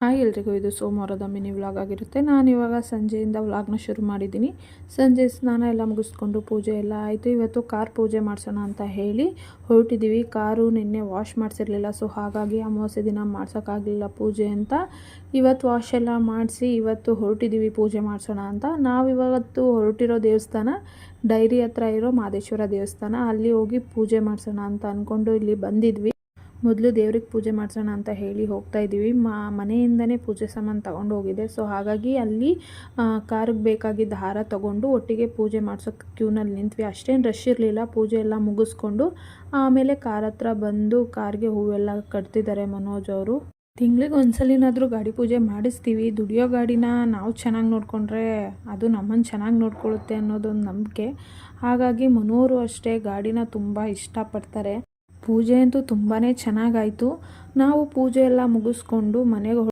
Hi ಎಲ್ರಿಗೂ, ಇದು ಸೋಮವಾರದ ಮಿನಿ ವ್ಲಾಗ್ ಆಗಿರುತ್ತೆ. ನಾನಿವಾಗ ಸಂಜೆಯಿಂದ ವ್ಲಾಗ್ನ ಶುರು ಮಾಡಿದ್ದೀನಿ. ಸಂಜೆ ಸ್ನಾನ ಎಲ್ಲ ಮುಗಿಸ್ಕೊಂಡು ಪೂಜೆ ಎಲ್ಲ ಆಯಿತು. ಇವತ್ತು ಕಾರ್ ಪೂಜೆ ಮಾಡಿಸೋಣ ಅಂತ ಹೇಳಿ ಹೊರಟಿದ್ದೀವಿ. ಕಾರು ನಿನ್ನೆ ವಾಶ್ ಮಾಡಿಸಿರಲಿಲ್ಲ, ಸೊ ಹಾಗಾಗಿ ಅಮಾವಾಸ್ಯೆ ದಿನ ಮಾಡ್ಸೋಕ್ಕಾಗಲಿಲ್ಲ ಪೂಜೆ ಅಂತ. ಇವತ್ತು ವಾಶ್ ಎಲ್ಲ ಮಾಡಿಸಿ ಇವತ್ತು ಹೊರಟಿದ್ದೀವಿ ಪೂಜೆ ಮಾಡಿಸೋಣ ಅಂತ. ನಾವಿವತ್ತು ಹೊರಟಿರೋ ದೇವಸ್ಥಾನ ಡೈರಿ ಹತ್ರ ಇರೋ ಮಹದೇಶ್ವರ ದೇವಸ್ಥಾನ. ಅಲ್ಲಿ ಹೋಗಿ ಪೂಜೆ ಮಾಡಿಸೋಣ ಅಂತ ಅಂದ್ಕೊಂಡು ಇಲ್ಲಿ ಬಂದಿದ್ವಿ. ಮೊದಲು ದೇವ್ರಿಗೆ ಪೂಜೆ ಮಾಡಿಸೋಣ ಅಂತ ಹೇಳಿ ಹೋಗ್ತಾ ಇದ್ದೀವಿ. ಮನೆಯಿಂದನೇ ಪೂಜೆ ಸಾಮಾನು ತೊಗೊಂಡು ಹೋಗಿದೆ. ಸೊ ಹಾಗಾಗಿ ಅಲ್ಲಿ ಕಾರ್ಗೆ ಬೇಕಾಗಿದ್ದ ಹಾರ ತೊಗೊಂಡು ಒಟ್ಟಿಗೆ ಪೂಜೆ ಮಾಡ್ಸೋಕ್ಕೆ ಕ್ಯೂನಲ್ಲಿ ನಿಂತ್ವಿ. ಅಷ್ಟೇನು ರಶ್ ಇರಲಿಲ್ಲ. ಪೂಜೆ ಎಲ್ಲ ಮುಗಿಸ್ಕೊಂಡು ಆಮೇಲೆ ಕಾರ್ ಹತ್ರ ಬಂದು ಕಾರ್ಗೆ ಹೂವೆಲ್ಲ ಕಟ್ತಿದ್ದಾರೆ ಮನೋಜ್ ಅವರು. ತಿಂಗಳಿಗೆ ಒಂದ್ಸಲಿನಾದರೂ ಗಾಡಿ ಪೂಜೆ ಮಾಡಿಸ್ತೀವಿ. ದುಡಿಯೋ ಗಾಡಿನ ನಾವು ಚೆನ್ನಾಗಿ ನೋಡಿಕೊಂಡ್ರೆ ಅದು ನಮ್ಮನ್ನು ಚೆನ್ನಾಗಿ ನೋಡ್ಕೊಳ್ಳುತ್ತೆ ಅನ್ನೋದೊಂದು ನಂಬಿಕೆ. ಹಾಗಾಗಿ ಮನೋರು ಅಷ್ಟೇ ಗಾಡಿನ ತುಂಬ ಇಷ್ಟಪಡ್ತಾರೆ. ಪೂಜೆ ಅಂತೂ ತುಂಬಾ ಚೆನ್ನಾಗಾಯಿತು. ನಾವು ಪೂಜೆ ಎಲ್ಲ ಮುಗಿಸ್ಕೊಂಡು ಮನೆಗೆ